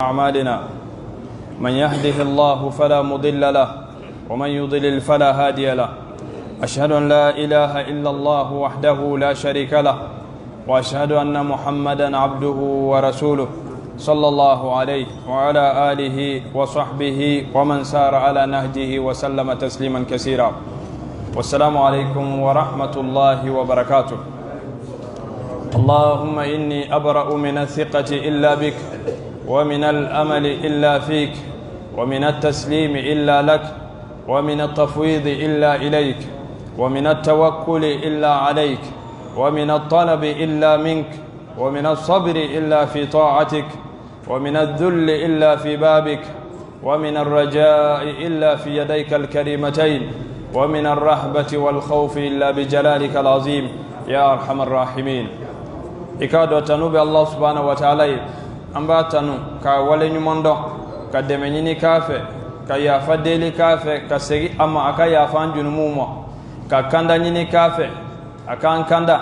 أعمالنا من يهده الله فلا مضل له ومن يضلل فلا هادي له. أشهد أن لا إله إلا الله وحده لا شريك له وأشهد أن محمدا عبده ورسوله صلى الله عليه وعلى آله وصحبه ومن سار على نهجه وسلم تسليما كثيرا. والسلام عليكم ورحمة الله وبركاته. اللهم إني أبرأ من الثقة إلا بك ومن الأمل إلا فيك ومن التسليم إلا لك ومن التفويض إلا إليك ومن التوكل إلا عليك ومن الطلب إلا منك ومن الصبر إلا في طاعتك ومن الذل إلا في بابك ومن الرجاء إلا في يديك الكريمتين ومن الرهبة والخوف إلا بجلالك العظيم يا أرحم الراحمين. إكادو تنوب الله سبحانه وتعالى أمبا تنو كاولي نموندو كدمنيني كافي كيافا ديلي كافي كسيغي أما أكا يافان جنمومو كاكاندا نيني كافي أكان كاندا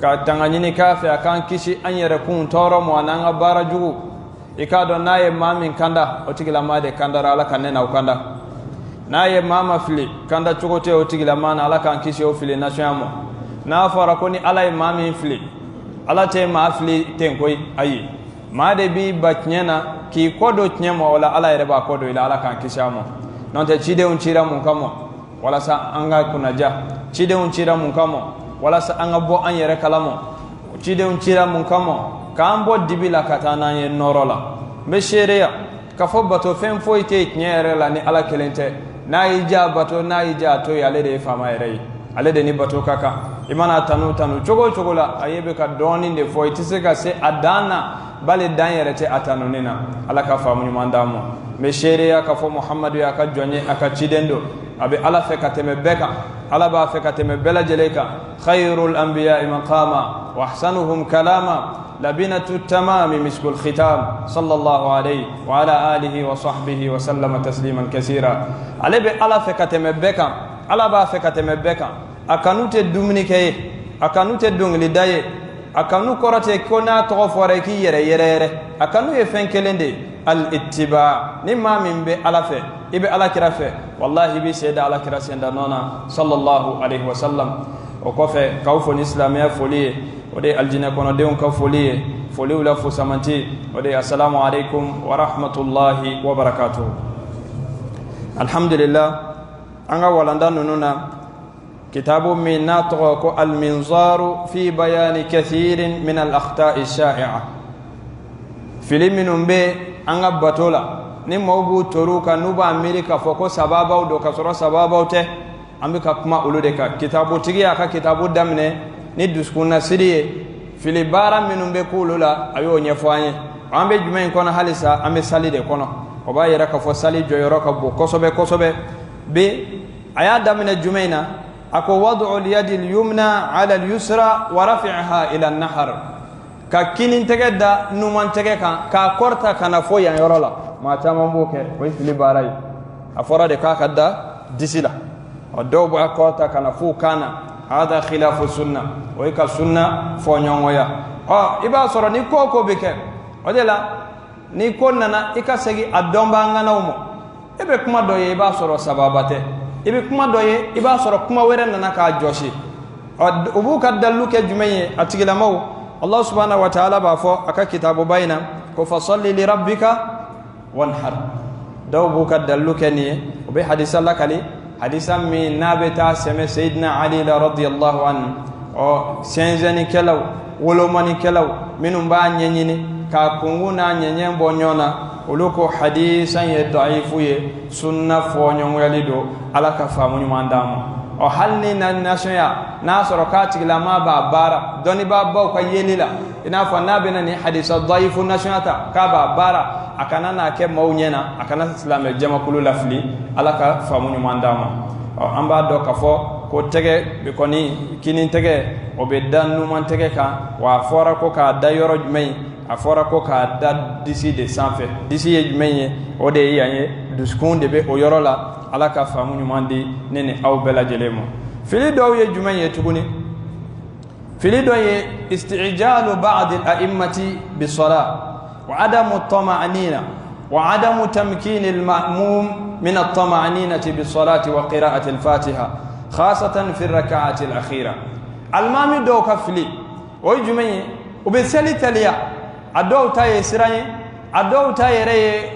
كتنغنيني كافي أكان كيشي أن يركون تورو موانانا بارا جوغو إكادو ناي مامين كاندا أتيكلا مادي كاندا رالا كاننا وكاندا ناي ماما فلي كاندا تشوكوتي أتيكلا مانا على كان كيشي أوفلي ناشيامو نافارا كوني على مامين فلي على تيما أفلي تنكوي أي ما de bi batnyena ki kodo tnyema wala ala yereba kodo ila ala kan kishamo nonte chide unchira mun kamo wala sa anga kunaja chide unchira mun kamo wala sa anga bo an yere kalamo chide unchira mun kamo kambo dibila katana ye norola be shereya kafo bato fem foite tnyere la ni ala kelente na ija bato na ija to yale de fama yere ale de ni bato kaka imana tanu chogo la ayebe ka doni de foite se ka se adana bale dan yerete atanonina ala ka famu nyumandamo me sheria ka fo muhammadu ya ka jonye aka chidendo abe ala fe kateme beka ala ba fe kateme bela jeleka khairul anbiya maqama wa ahsanuhum kalama labinatu tamami miskul khitam sallallahu alayhi wa ala alihi wa sahbihi wa sallama tasliman kaseera alebe ala fe kateme beka ala ba fe kateme beka akanute dumunike akanute dungli daye akanu korate kona to fore ki yere akanu ye fen kelende al ittiba ni ma min be ala fe ibe ala kira fe wallahi bi seda ala kira senda nona sallallahu alaihi wasallam o ko fe kawfo ni islamia folie o de aljina kono de on ka folie wala fo samanti o de assalamu alaikum wa rahmatullahi wa barakatuh. Alhamdulillah anga walanda nununa كتاب من ناطق المنظار في بيان كثير من الأخطاء الشائعة فيلم نمبي أنغا بطولا نموبو تروكا نوبا أمريكا فوكو سبابا دوكا سورا سبابا ته أمريكا كما أولودكا كتابو تيجي أكا كتابو دامنه ندسكونا سيدي فيلي بارا منمبي كولولا أيو نيفواني أمبي جمعين كونا حالسا أمبي سالي دي كونا وبا يراكا فوسالي جويروكا بو كوسوبي بي أيا دامنه جمعينا أكو وضع اليد اليمنى على اليسرى ورفعها إلى النحر كاكين انتقد نومان تقيكا كاكورتا كنفويا يرولا ما تامنبوك ويفلي باراي أفراد كاكدا ديسيلا ودوب أكورتا كنفو كان هذا خلاف السنة ويكا السنة فونيونويا إبا صورة نيكوكو بك ودلا نيكو نانا إكا سيجي أدومبا نومو إبا كما دوي إبا صورة سبابته ibe kuma doye iba soro kuma were nana ka joshi ubu ka dalluke jumaye atigila maw Allah subhanahu wa ta'ala ba fo aka kitabu bayna ko fasalli li rabbika wanhar daw bu ka dalluke ni ubi hadisa lakali hadisa mi nabeta seme sayyidina ali radhiyallahu anhu o senjani kelaw wolomani kelaw minum ba nyenyini ka kunguna nyenyembo nyona uluko hadisan ye daifu ye sunna fonyo yalido ala ka famu nyumandamo o halni na nashya nasoro katigla ma ba bara doni ba ba ka yelila ina fa nabena ni hadisa daifu nashyata ka ba bara akana na ke mawnyena akana islam jama kulu lafli ala ka famu nyumandamo amba do ka fo ko tege be koni kinin tege o be dannu man tege ka wa fora ko ka dayoro jmai afora ko ka da disi de sanfɛ disi ye jumɛn ye o de ye yan ye dusukun de bɛ o yɔrɔ la ala ka faamu ɲuman di ne ni aw bɛɛ lajɛlen ma fili dɔw ye jumɛn ye tuguni fili dɔ ye isti'jalu ba'd al-a'immati bis-salat وعدم الطمأنينة وعدم تمكين المأموم من الطمأنينة بالصلاة وقراءة الفاتحة خاصة في الركعات الأخيرة. المامي دو كفلي ويجمعي وبسالي تليا أدو تاي سراني أدو تاي ري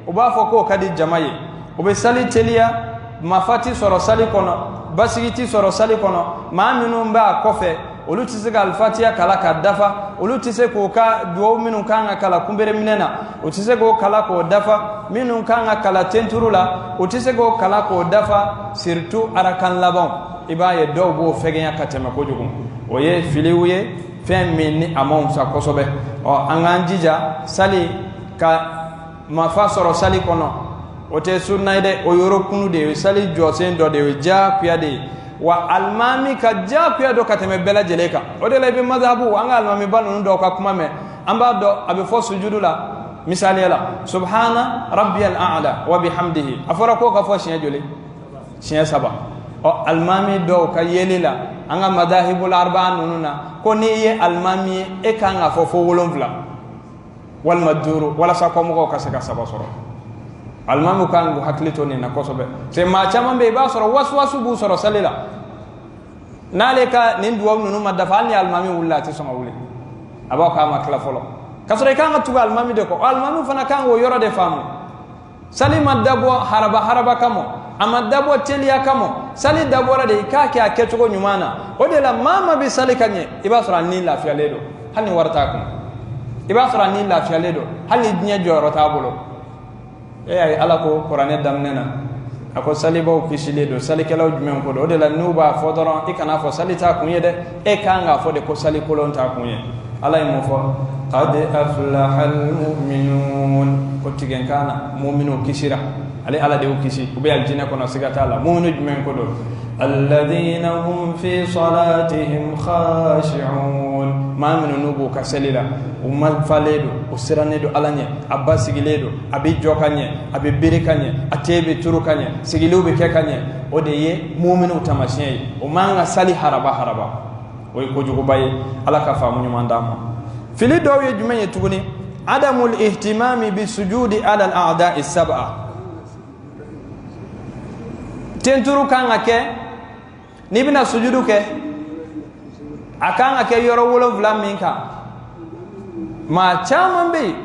وبافوكو كدي جماعي وبسالي تليا mafati soro sali kono basigiti soro sali kono ma minu mba kofe olu tise ka alfatiya kala ka dafa olu tise ko ka duwo minu kanga kala kumbere minena o tise ko kala ko dafa minu kanga kala tenturula o tise ko kala ko dafa surtout arakan labon ibaye do bo fegenya katema ko jugum o ye filiwuye fen minni amon sa kosobe o anganjija sali ka mafa soro sali kono ote sunnaide o yoro kunu de sali josen do de ja kuya de wa almami ka ja kuya do kateme bela jeleka o de lebe madhabu anga almami banu do ka kuma me amba do abe fo sujudu la misali la subhana rabbiyal a'la wa bihamdihi afara ko ka fo shiya jole shiya saba o almami do ka yelela anga madahibul arba'a nununa ko ni ye almami e kanga fo wolonvla wal maduru wala sa ko mo ko ka saba soro almamu kangu haklito ni nakosobe se ma chama be ba soro waswasu bu soro salila naleka nin duwa nunu madafa ni almami wullati soma wuli abaka makla folo kasore kanga tuga almami de ko almami fana kango yoro de famu sali madabo haraba kamo amadabo telia kamo sali dabora de kake aketugo nyumana odela mama be sali kanye iba soro ni la fialedo hani warta ko iba soro ni la fialedo hani dinya joro tabulo ay ala ko qur'ane damnena ako salibo kisile do salikelaw jumen ko do de la nuba fodoron ikana fo salita kunye de e kanga fo de ko salikolon ta kunye ala mo fo qad aflaha almu'minun ko tigen kana mu'minu kisira ali ala de o kisi ube aljina ko na sigata la mu'minu jumen ko do alladhina hum fi salatihim khashi'un ma min nubu kasalila ummal faledo usiranedo alanye abasigiledo abi jokanye abi birikanye atebe turukanye sigilube kekanye odeye mu'minu tamashiye o manga sali haraba o ko jugo baye ala ka famu nyumandama fili dowe jumenye tuguni adamul ihtimami bisujudi ala al-a'da'i sab'a tenturu kanga ke nibina sujudu ke akanga ke yoro wolo vlaminka ma chama be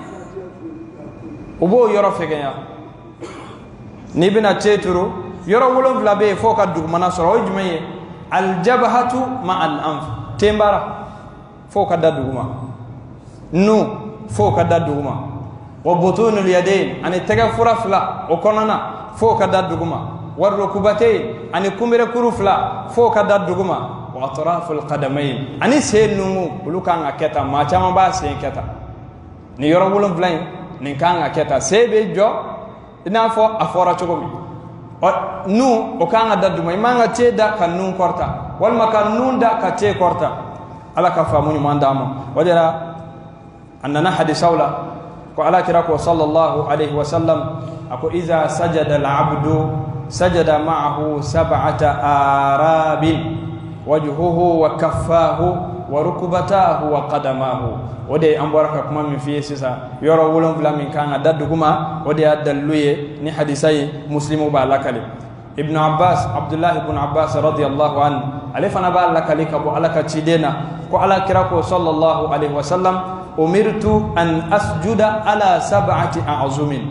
ubo yoro fegenya nibina teturu yoro wolo vlabe foka dugmana soro jumenye aljabhatu ma al-anf tembara foka daduguma nu foka daduguma wa butunul yadayn ani tagafura fla okonana foka daduguma warukubatayn ani kumire kurufla foka daduguma wa atraful qadamayn ani senu ulukanga keta ma chama ba sen keta ni yoro wolo vlain ni kanga keta sebe jo ina fo afora chogomi nu o kanga daduma imanga teda kanun korta wal makanun da ka te korta ala ka famu mandamo wadira annana hadisawla ko ala kirako sallallahu alaihi wasallam ako iza sajada al-abdu sajada ma'ahu sab'ata arabin wajhuhu wa kaffahu wa rukbatahu wa qadamahu wode ambaraka kuma min fiye sisa yoro wolon vlamin kanga daduguma wode adalluye ni hadisai muslimu ba lakali ibn abbas abdullah ibn abbas radiyallahu an alifana ba lakali kabo alaka tidena ko ala kirako sallallahu alaihi wasallam umirtu an asjuda ala sab'ati a'zumin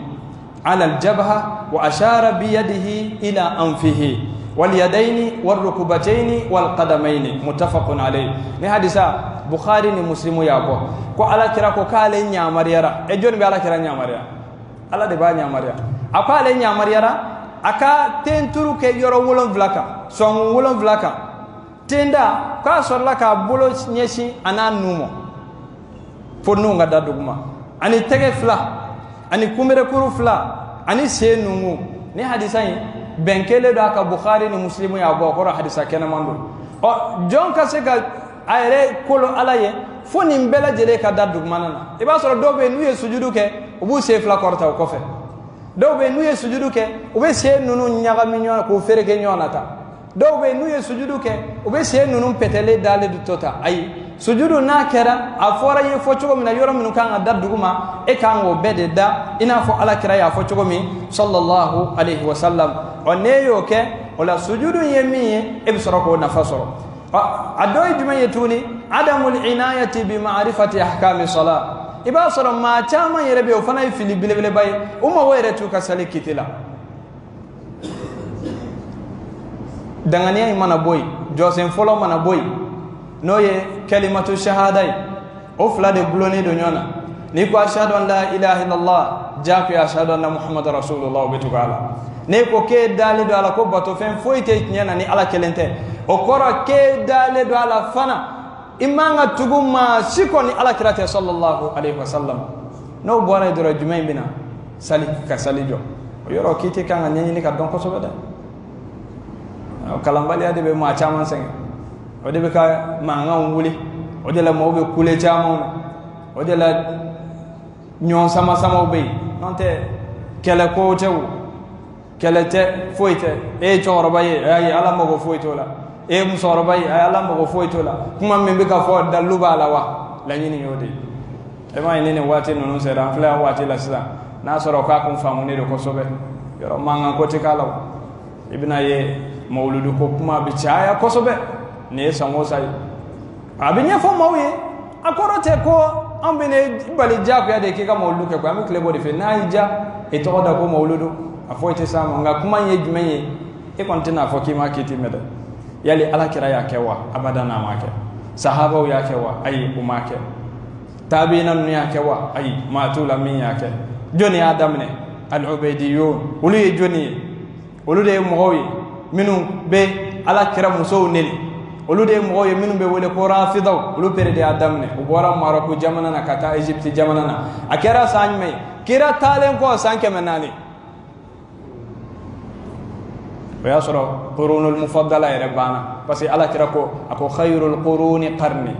ala aljabha wa ashara bi yadihi ila anfihi wal yadaini wal rukbataini wal qadamaini muttafaqun alayh ni hadisa bukhari ni muslimu yabo ko ala kira ko kale nyamariyara e joni be ala kira nyamariya ala de ba nyamariya akale nyamariyara aka tenturu ke yoro wolon vlaka son wolon vlaka tenda ka sorla ka bolo nyeshi ananumo fonu ngada duguma ani tege fla ani kumere kuru fla ani senungu ni hadisa yi benkele do aka bukhari ni muslimu ya bo ko hadisa kena mando o jon ka se ga ayre kolo alaye foni mbela jele ka daduguma nana e ba soro dobe nuye sujudu ke ubu se fla korta ko fe dobe nuye sujudu ke ube se nunu nyaga minyo ko fereke nyonata dobe nuye sujudu ke ube se nunu petele dale du tota ay sujudu na kera afora ye fo chogo mina yoro minu kan da duguma e kan wo bede da ina fo ala kira ya fo chogo mi sallallahu alaihi wasallam onne yo ke wala sujudu yemi e bisoro ko na fasoro adoy juma yetuni adamul inayati bi ma'rifati ahkami salat iba soro ma chama yerebe o fana fili bilebele bay umma wayre tu ka sali kitila dangania mana boy josen folo mana boy noye kalimatu shahadai o fla de bloni do nyona ni ko ashhadu an la ilaha illallah jaku ashhadu anna muhammadar rasulullah bitukala ne ko ke dalido ala ko bato fen foite nyana ni ala kelente o kora ke dalido ala fana imanga tuguma siko ni ala kirate sallallahu alaihi wasallam no bora do jumay bina sali ka salijo o yoro kiti kan nyanyi ni ka don ko sobeda o kalambali ade be ma chaman sen o de be ka manga wuli o de la mo be kule chamon o de la nyon sama sama be nonte kele ko tewu kele te foite e choro baye ay ala mo go foito la e musoro baye ay ala mo go foito la kuma membe ka fo daluba la wa la nyini yodi e ma ni wati no se ran fla wati la sisa na soro ka kun famu ne do ko sobe yoro manga ko te kala ibna ye mauludu ko kuma bi chaya ko sobe ne samosa abinya fo mawe akorote ko ambene bali jaku ya de ke ka mauludu ke ko am klebo de fe na hija e to da ko mauludu afoite sama nga kuma ye jumenye e kontena fo kima kiti meda yali ala kira ya kewa abada na make sahaba ya kewa ay umake tabiina ya kewa ay matula min ya ke joni adam ne al ubaydiyun ulu ye joni ulu de mowi minu be ala kira muso neli ulu de mowi minu be wole ko rafidaw ulu pere de adam ne ubora maroko jamana na kata egypt jamana na akera sanme kira talen ko sanke menani ويصر قرون المفضلة يا ربنا بس على كركو أكو خير القرون قرني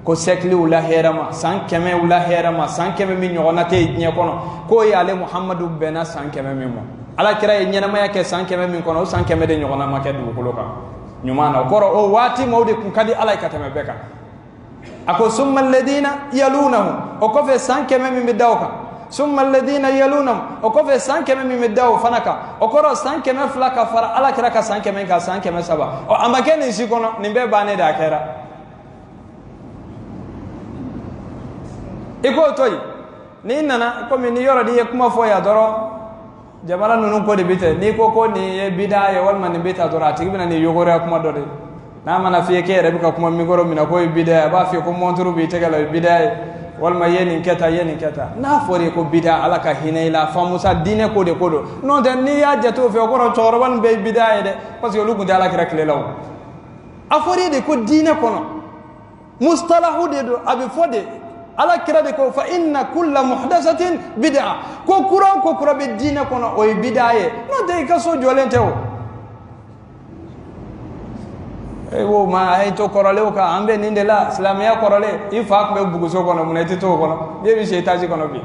كو سكلي ولا هيرما سان كم ولا هيرما سان كم من يغنتي نيكونو كو يالله محمد بنا سان كم ميمو على كرا ينينا ما يك سان كم من كونو سان كم دي يغنا ما كدو كلوكا نيمانا كورو او واتي مودي كادي على كتم بكا أكو ثم الذين يلونهم أو كوفي سان كم من بداوكا ثم الذين يلونهم وكوفي سان كم من مداو فنكا وكورو سان كم فلاكا فر على كراكا سان كم كا سان كم سبا او اما كان يسيكونو نيمبي باني دا كيرا ايكو توي ni nana ko mi ni yoro di kuma fo ya doro jamala nunu ko de bite ni ko ni e bidaya wal man bita doro ati bina ni yogore kuma do de na mana fiye ke rebi ka kuma mi goro mina ko bidaya ba fiye ko monturu bi tegala bidaya walma yeni keta na fori ko bida ala ka hinayla famusa dine ko de kodo non tan ni ya jato fe ko ro chorban be bida de parce que lugu dala kira klelaw afori de ko dine kono mustalahu de do abi fode ala kira de ko fa inna kulla muhdathatin bid'a ko kura be dine kono o bida ye non de ka so jolente o e wo ma ay to korole o ka ambe ninde la islamia korole ifa ko buguso kono muneti to kono be bi sheytaji kono bi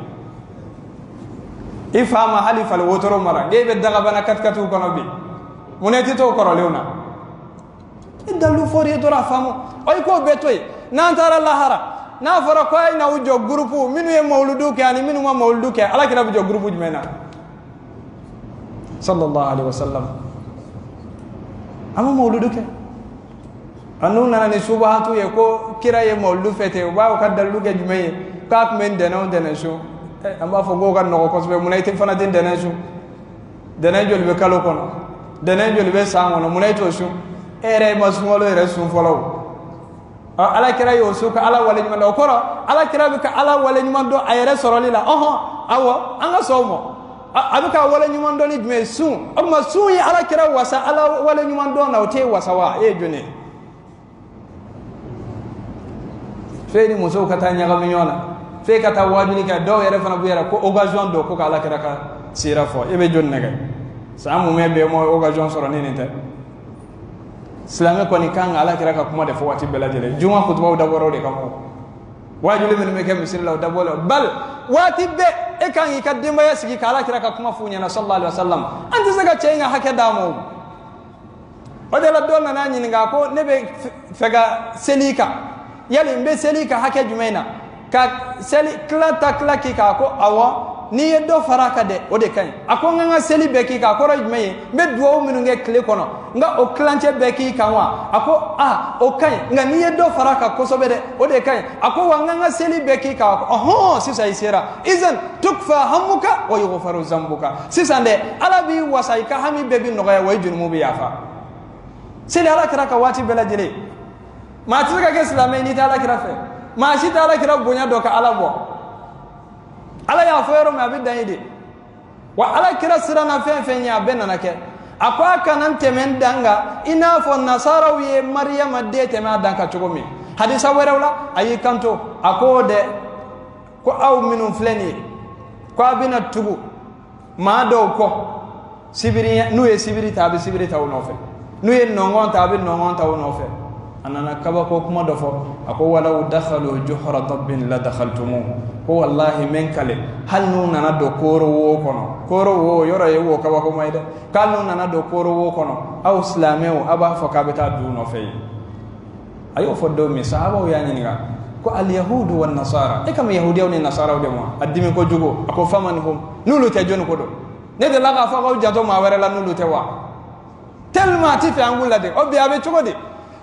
ifa ma halifa al wotoro mara be daga bana katkatu kono bi muneti to korole ona idalu fori to rafamu oy ko betoy nan tara lahara na fara ko ay na ujo grupu minu e mawludu ke ani minu ma mawludu ke ala kira bujo grupu jmena sallallahu alaihi wasallam ama mawludu ke anu nana ni subhatu ye ko kira ye mawlu fete ba ko dalu ge jumaye ka men deno denesu amba fo go kan no ko be munayti fana den denesu denejo be kalo kono denejo be sango no munayto su ere masmolo ere sun folo ala kira yo su ka ala wala nyuma do koro ala kira be ka ala wala nyuma do ayere soroli la awo anga somo abuka wala nyuma do ni jume su o ma su yi ala kira wasa ala wala nyuma do na o te wasa wa e jone feni muso kata nyaga minyona fe kata wajuni ka do yere fana buyara ko occasion do ko kala kira ka sira fo ebe jonne ga samu mebe mo occasion soro ni nite islame ko ni kan ala kira ka kuma de fo wati beladele juma khutba da boro de kamo wajuli men me ke misilla da bolo bal wati be e kan yi kadima yasigi kala kira ka kuma funya na sallallahu alaihi wasallam anta saka chenga hake damo odela donna na nyini nga ko nebe fega selika yali mbe seli ka hake jumaina ka seli kla takla ki ka ko awa ni ye do faraka de o de kan ako nga seli be ki ka ko ra jumaye mbe duwo minu nge kle kono nga o klanche be ki ka wa ako o kan nga ni ye do faraka ko so be de o de kan ako wa nga seli be ki ka ko oho sisa isira izan tukfa hammuka wa yughfaru zambuka sisa de alabi wasai ka hami be bi no ga wa junumu bi yafa seli ala kira ka wati bela jele ma tilka ke islamai ni ta ala kira fe ma shi ta ala kira bonya do ka ala bo ala ya fo yoro ma bi dan yidi wa ala kira sirana fen ya benana ke akwa kanan temen danga ina fo nasara wiye maryama de tema danka chogomi hadisa werewla ayi kanto akode ko aw minum fleni ko abina tugu ma do ko sibiri nuye sibiri tabi sibiri taw no fe nuye nongon tabi nongon taw no fe anana kaba ko kuma do fo ako walaw dakhalu juhra dabbin la dakhaltumu ko wallahi men kale hal nu nana do koro wo kono koro wo yoro ye wo kaba ko mayde kal nu nana do koro wo kono aw islameo aba fo kabeta du no fe ayo fo do mi sahaba o yani nga ko al yahud wan nasara e kam yahudiya ni nasara de mo addimi ko jugo ako famanhum nulu te jonu ko do ne de laga fa ko jato ma were la nulu te wa tellement ti fe angula de o bi abe chugodi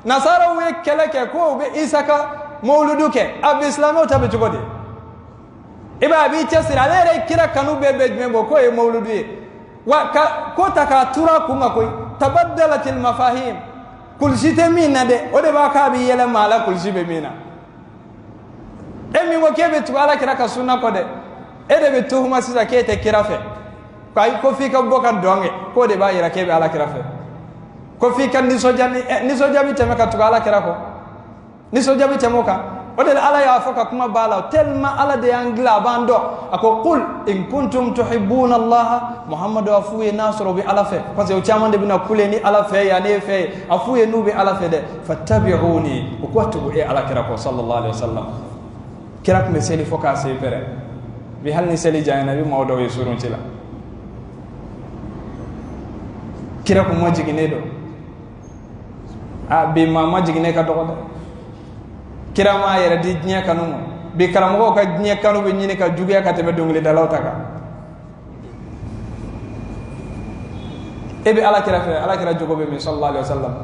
nasara we keleke ko be isaka mauludu ke ab islamo tabe chugodi iba bi chesira lere kira kanu bebe jmebo ko e mauludu e wa ko taka tura kuma ko tabaddalat al mafahim kul shitemina de o de ba ka bi yele mala kul shibe mina emi wo kebe tuala kira ka sunna ko de e de be tuhuma sisa ke te kira fe ko fi ka boka donge ko de ba yira kebe ala kira fe ko fi kan ni sojami temeka tukala kira ko ni sojami temoka o de ala ya foka kuma bala telma ala de angla bando ako qul in kuntum tuhibbuna allah muhammadu afuye nasru bi ala fe parce que o chamande bina kule ni ala fe ya ne fe afuye nubi ala fe de fattabi'uni ko tubu e ala kira ko sallallahu alaihi wasallam kira ko meseli foka se fere bi hal ni seli jayna bi mawdo yesurun tila kira ko mo jigine do bi mama jigine ka dogo kira ma yere di nya kanu bi karamo ka nya kanu be nyine ka juge ka tebe dongli dalaw taka e be ala kira jogo be mi sallallahu alaihi wasallam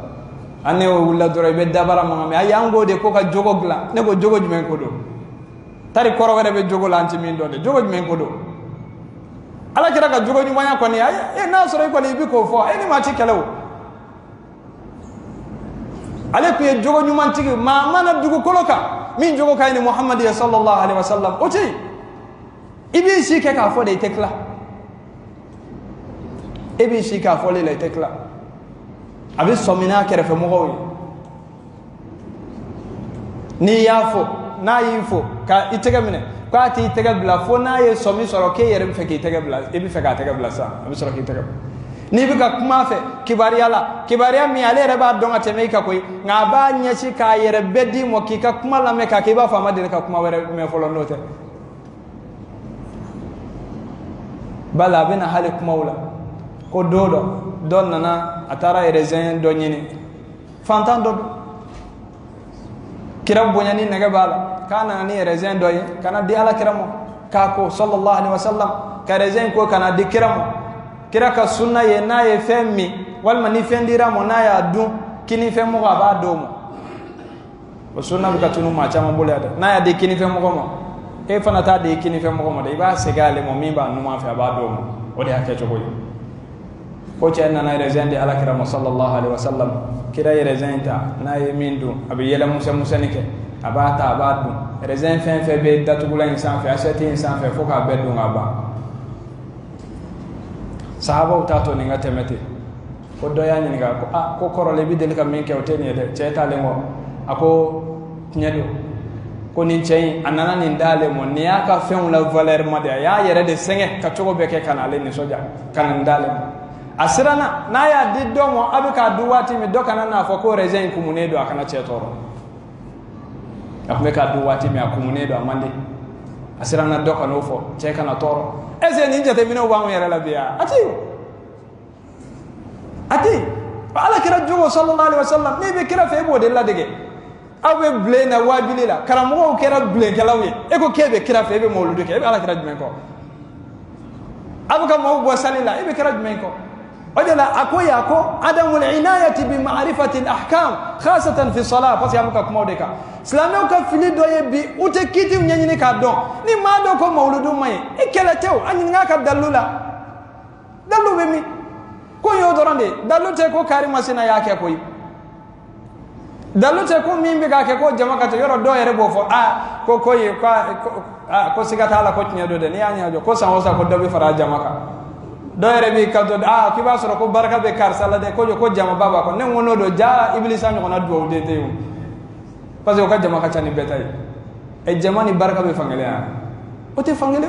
anne o wulla dore be dabara mo ngami ayango de ko ka jogo gla ne ko jogo jumen ko do tari koro wede be jogo lanti min do de jogo jumen ko do ala kira ka jogo nyuma ko ni e na soro ko ni bi ko fo e ni ma ti kelew ale ko e jogo nyuma tigi ma mana dugu koloka min jogo kayni muhammad sallallahu alaihi wasallam o ti ibi shi ke ka fo de tekla ibi shi ka fo le tekla abi somina kere fe mo gowi ni yafo na yifo ka itega mine ko ati itega bla fo na ye somi soro ke yere fe ke itega bla ibi fe ka itega bla sa abi soro ke itega ni bi ka kuma fe kibariya mi ale reba donga teme ka koy nga ba nyachi ka yere bedi mo ki ka kuma la me ka ke ba fama de ka kuma were me folo note bala bina hali kuma wala ko dodo don nana atara erezen do nyini fantan do kira bonyani nega bala kana ni erezen do kana di ala kiramo ka ko sallallahu alaihi wasallam ka erezen ko kana di kiramo kira ka sunna ye na ye femmi walma ni fendira mo na ya du kini femo ga ba do mo o sunna bi ka tunu ma chama bole ada na ya de kini femo ko mo e fana ta de kini femo ko mo de ba segale mo mimba nu ma fa ba do mo o de hakke to ko ko ce na na rezende ala kira sallallahu alaihi wasallam kira ye rezenta na ye mindu abi yela musa nike abata abadu rezen fen fe be datugula insan fe asati insan fe foka be do ngaba sahaba utato ni ngatemete ko doyani ni ga ko korole bi del kam min ke oteni de ceta le mo ako nyedo ko nin cey anana ni ndale mo ni aka fen la valeur made ya yere de senge ka togo be ke kanale ni soja kan ndale asirana na ya diddo mo abika duwati mi dokana na fo ko rejen kumune do akana cetoro akme ka duwati mi akumune do amande asirana dokano fo ce kana toro ese ni jate mino wa mo yere la biya ati ala kira jogo sallallahu alaihi wasallam ni be kira fe bo de la dege aw be ble na wajuli la karamo kera ble kalawe e ko kebe kira fe be mawludu ke be ala kira jumen ko abuka mo bo salila e be kira jumen ko wajala akoya ko adamul inayati bi ma'rifati al ahkam khasatan fi salat parce yamuka ko modeka islamio ka fili doye bi ute kiti nyanyini ka don ni ma do ko mawludu may e kala tew anyi ngaka dalula dalu be mi ko yo dorande dalu te ko kari masina yake ko yi dalu te ko mimbe ga ke ko jama ka to yoro do yere bo fo ko ko yi ko sigata ala ko nyedo de ni anya jo ko san wosa ko dobi fara jama ka do yere bi ka to ki ba soro ko baraka be kar sala de ko ko jama baba ko ne ngono do ja iblisa ni kona do de te parce que ko jama ka tani betay e jama ni baraka be fangale o te fangale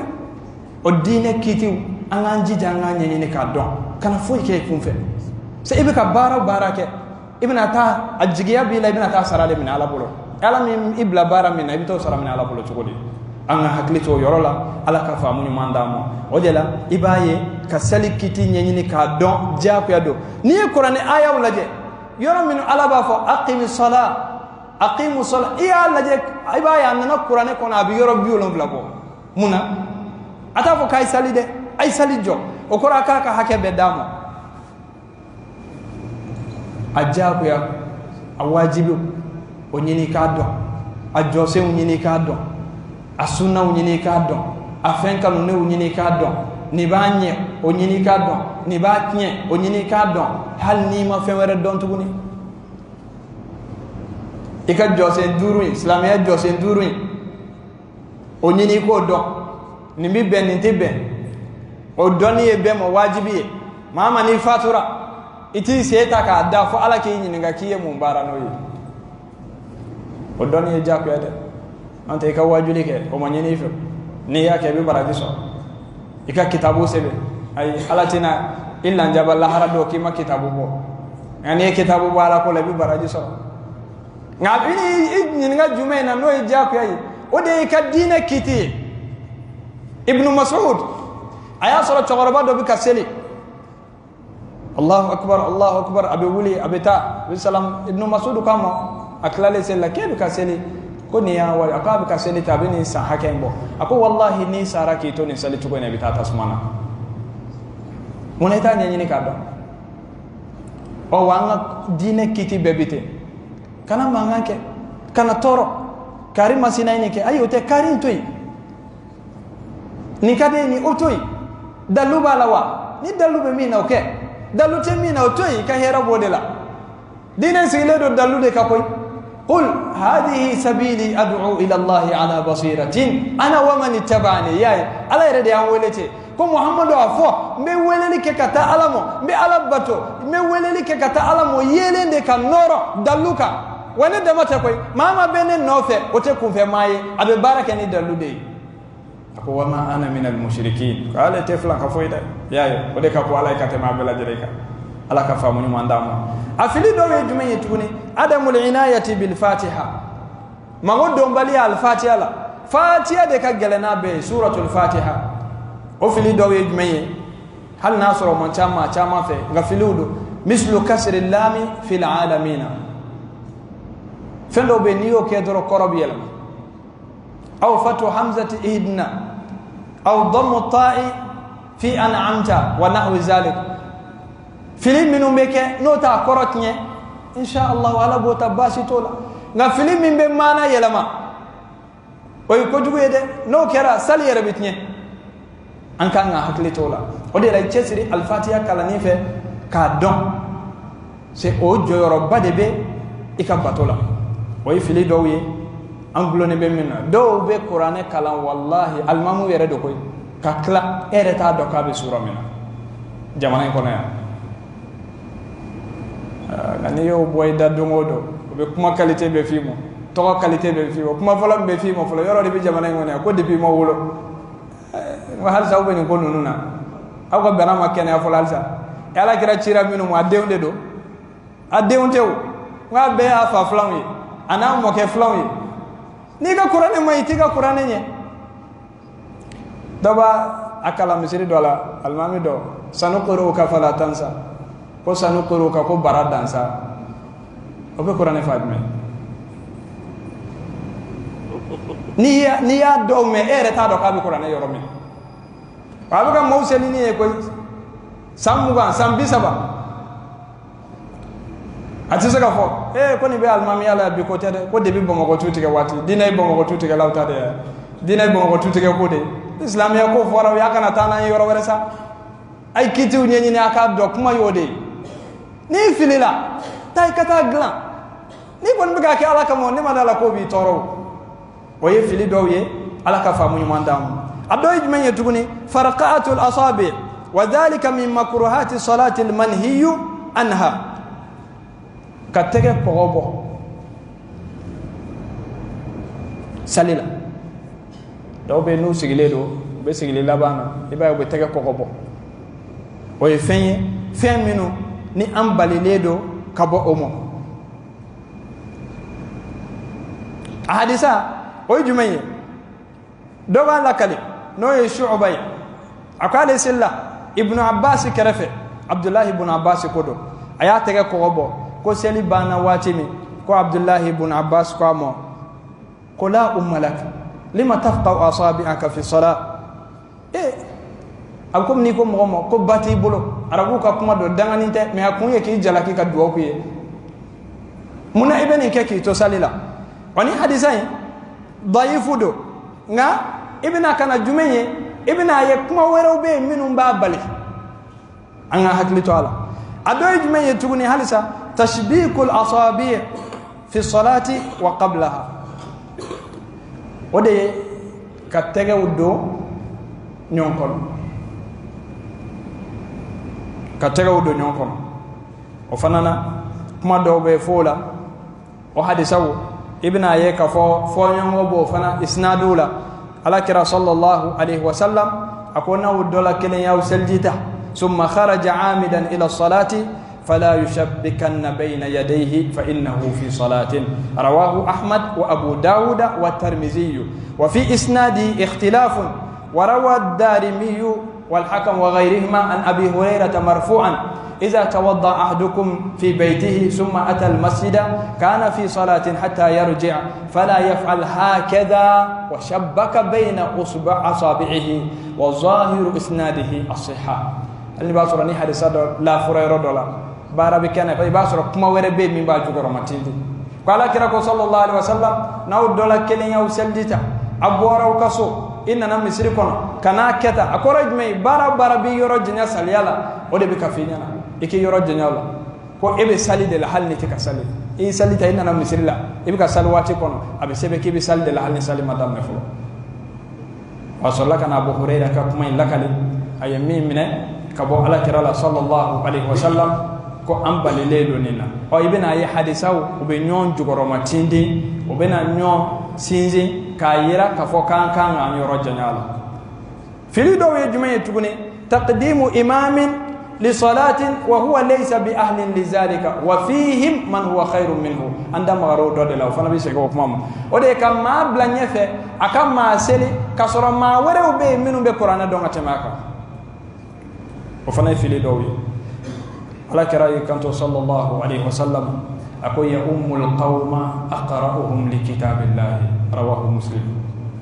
o dine kiti anganji janga nyenye ka don kana fo ke kun fe se ibe ka bara ke ibna ta ajigiya bi la ibna ta sarale min ala bolo ala min ibla bara min ibto sara min ala bolo chugodi anga haklito yorola ala ka famu ni mandamo odela ibaye ka salikiti nyenyini ka don jaku ya do ni qur'ani aya walaje yoro min ala ba fo aqimis sala iya laje ibaya nana qur'ani ko na bi yoro bi wolon flako muna ata fo kay salide ay salijo o kora ka hake be damo ajabu ya awajibu onyini ka do ajose onyini ka do asuna onyini ka do afenka no ne onyini ka do ni banye onyini ka do ni ba kien onyini ka do hal ni ma fewere don tuguni ika jose duru islamia jose duru onyini ko do ni bi ben ni tebe o doni e be mo wajibi mama ni fatura iti seta ka da fo ala ke yin nga kiye mun barano yi o doni e jakko yade ante ka wajuli ke o manyini fe ni yake bi baraji so ika kitabu sebe ay ala tina illa jabal lahara do ki ma kitabu bo yani kitabu bo ala ko la bi baraji so ngabi ni nga jume na no e jakko yi o de ka dina kiti ibn mas'ud aya sura chogorba do bi kaseli Allahu akbar abi wuli abita bisalam ibn mas'ud kama aklale sella kebe kaseli ko ni ya wal akabi kaseli tabini sa hakembo ako wallahi ni saraki to ni sali tuko ne bitata sumana moneta nyini kado o wanga dine kiti bebite kana manganke kana toro kari masina ni ke ayo te kari toy ni kade ni otoy daluba lawa ni dalube mina okay dalute mina otoy ka hera bodela dine sile do dalude ka koy qul hadhihi sabili ad'u ila allah ala basiratin ana wa man ittaba'ani ya ala rede an welete ko muhammadu afo mbe weleli ke kata alamo mbe alabato mbe weleli ke kata alamo yelende ka noro daluka wone damata koy mama bene nofe ote kunfe maye abe baraka ni dalude ko wama ana min al mushrikin qala tefla ka foyda yayo ode ka ko ala ka tema bela jereka ala ka famu ni mandamo afili do we jume yetuni adamul inayati bil fatiha magodo mbali al fatiha la fatiha de ka gelena be suratul fatiha o fili do we jume hal nasro man chama fe ngafiludo mislu kasri lami fil alamin fendo be niyo ke doro korobiyel aw fatu hamzati idna أو ضم الطاء في أنعمت ونحو ذلك فيلم منو بك نوتا كورتني إن شاء الله على بوتا باسي تولا نا فيلم من بمانا يلما ويكوجو يده نو كرا سالي ربيتني أنك أنا هكلي تولا ودي راي تشسري الفاتحة كلاني في كادون سي أو جورو بدبي إكباتولا وي فيلي دوي anglo ne be minna do be qur'ane kala wallahi almamu yere do koy ka kla ere ta do ka be sura mina jamana ko na ngani yo boy da do ngodo be kuma qualité be fimo to qualité be fimo kuma fala be fimo fala yoro de be jamana ngone ko depuis mo wulo wa hal saw be ni ko nununa aw ko bana makene afala halsa yala kira chira minu mo adewnde do adewntew wa be afa flawi ana mo ke flawi ni ka qur'ane mai tiga qur'ane nye daba akala misiri dola almami do sanuquru ka fala tansa ko sanuquru ka ko baradansa o be qur'ane fadme ni ya do me ere ta do ka bi Qur'an yoro min ba ba mo seli ni ko samuga sambisaba ati saka fo ko ni be almami ala bi ko tede ko debi bongo ko tuti ke wati dinay bongo ko tuti ke lawta de dinay bongo ko tuti ke ko de islam ya ko fora ya kana tana yoro wala sa ay kiti nyenyi ni aka do kuma yode ni filila tay kata glan ni bon be ga ke ala kamo ni madala ko bi toro o ye fili do ye ala ka famu nyumandam ado ijmenye tuguni farqatul asabi wa dhalika min makruhati salati al manhiyu anha katege kogobo salila do be no sigile do be sigile labana iba be tege kogobo o ye fen minu ni ambalile do kabo omo ahadisa o jumaye do ba la kali no ye shu'bay akale silla ibnu abbas karafe abdullah ibn abbas kodo aya tege kogobo ko seli bana watimi ko abdullah ibn abbas ko mo ko la ummalak lima tafqa asabi'aka fi salat akum ni ko mo ko bati bulo arabu ka kuma do danganinte me akunye ki jalaki ka duwa ku ye muna ibn ke ki to salila wani hadisai dhaifu do nga ibn kana jumenye ibn aye kuma wero be minum ba bali anga hakli to ala ado jumenye tuguni halisa تشبيك الأصابع في الصلاة وقبلها ودي كتجا ودو نيونكون كتجا ودو نيونكون وفنانا كما دو بفولا وحدثه ابن أيك فو ينغبو فنا إسنادولا على كرا صلى الله عليه وسلم أكونا ودولا كلين ياو سلجيتا ثم خرج عامدا إلى الصلاة فلا يشبكن بين يديه فإنه في صلاة رواه أحمد وأبو داود والترمذي وفي إسناد اختلاف وروى الدارمي والحكم وغيرهما عن أبي هريرة مرفوعا إذا توضأ أحدكم في بيته ثم أتى المسجد كان في صلاة حتى يرجع فلا يفعل هكذا وشبك بين أصابعه وظاهر إسناده الصحة اللي باصرني حديث لا فريرة دولار bara be kana bay basoro kuma were be min ba jugoro matindi qala kirako sallallahu alaihi wasallam naw dola kelen yaw seldita abora kaso inna nam misri kono kana keta akoraj may bara bi yoro jinya salyala o de be kafinya na iki yoro jinya la ko ebe salide la halni tika sali e salita inna nam misri la ibe ka salwati kono abe sebe ki be salide la halni sali madam ne fulo wasalla kana abu hurayra ka kuma lakali ayami mine kabo ala kirala sallallahu alaihi wasallam ko ambalele do nina o ibena ay hadisaw ube nyon jugoro matindi ubena nyon sinzi kayira ka fo kan an yoro janyala fili do we jumaye tugune taqdimu imamin li salatin wa huwa laysa bi ahlin li zalika wa fihim man huwa khairun minhu anda maro do de law fana bi se ko mama o de kam ma blanye fe akam ma seli kasoro ma wore ube minu be qur'ana do ngatemaka o fana fili do we على كراي كنت صلى الله عليه وسلم أقول يا القوم أقرأهم لكتاب الله رواه مسلم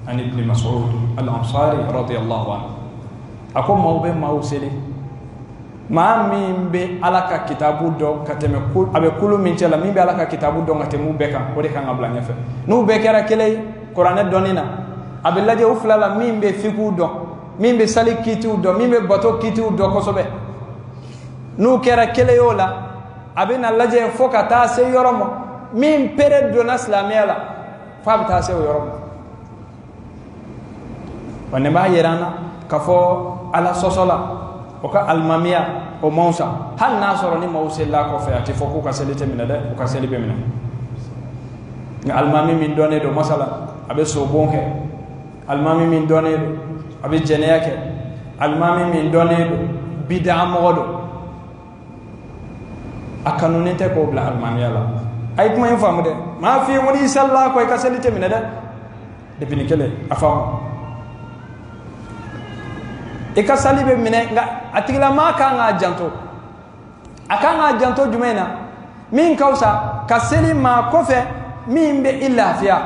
عن ابن مسعود الأنصاري رضي الله عنه أقول ما وسلي ما مين بي على كتاب دو كتم كل أبي كل من جل مين بي على كتاب دو كتمو بكا ودي كان قبل نفع نو بكرة كلي قرآن دونينا أبي الله جو فلا مين بي فيكو دو مين بي سالي كيتو دو مين بي باتو كيتو دو كسبه nu kera kele yola abina laje foka ta se yoromo min pere do na islamiyala fa ta se yoromo wanne ba yerana kafo ala sosola o ka almamiya o mausa hal nasoro ni mausilla ko fe ati foku ka selite minade o ka selibe minade nga almami min donne do masala abe so bonke almami min donne do abe jeneyake almami min donne do bid'a modo akanunite ko bla almamiya la ay kuma en famu de ma fi woni salla ko ka selite minade de binikele afamu e ka salibe mine nga atigla ma ka nga janto akanga janto jumena min kausa ka seli ma kofe min be illa fiya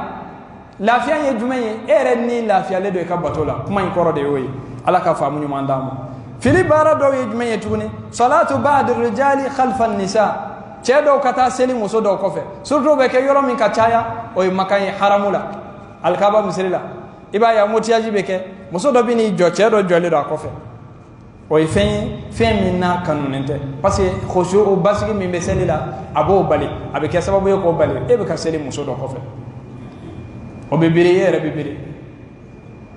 lafiya ye jumɛn ye e yɛrɛ ni lafiyalen don i ka bato la kuma in kɔrɔ de y'o ye ala ka faamu ɲuman d'an ma fili baara dɔw ye jumɛn ye tuguni salatu ba'd rijali khalfa nisa cɛ dɔw ka taa seli muso dɔw kɔfɛ surtout bɛ kɛ yɔrɔ min ka caya o ye makan ye haramu la alikaba misiri la i b'a ye motiyaji bɛ kɛ muso dɔ bɛ n'i jɔ cɛ dɔ jɔlen don a kɔfɛ o ye fɛn ye fɛn min n'a kanunen tɛ parce que khushu o basigi min bɛ seli la a b'o bali a bɛ kɛ sababu ye k'o bali e bɛ ka seli muso dɔ kɔfɛ o bɛ biri e yɛrɛ bɛ biri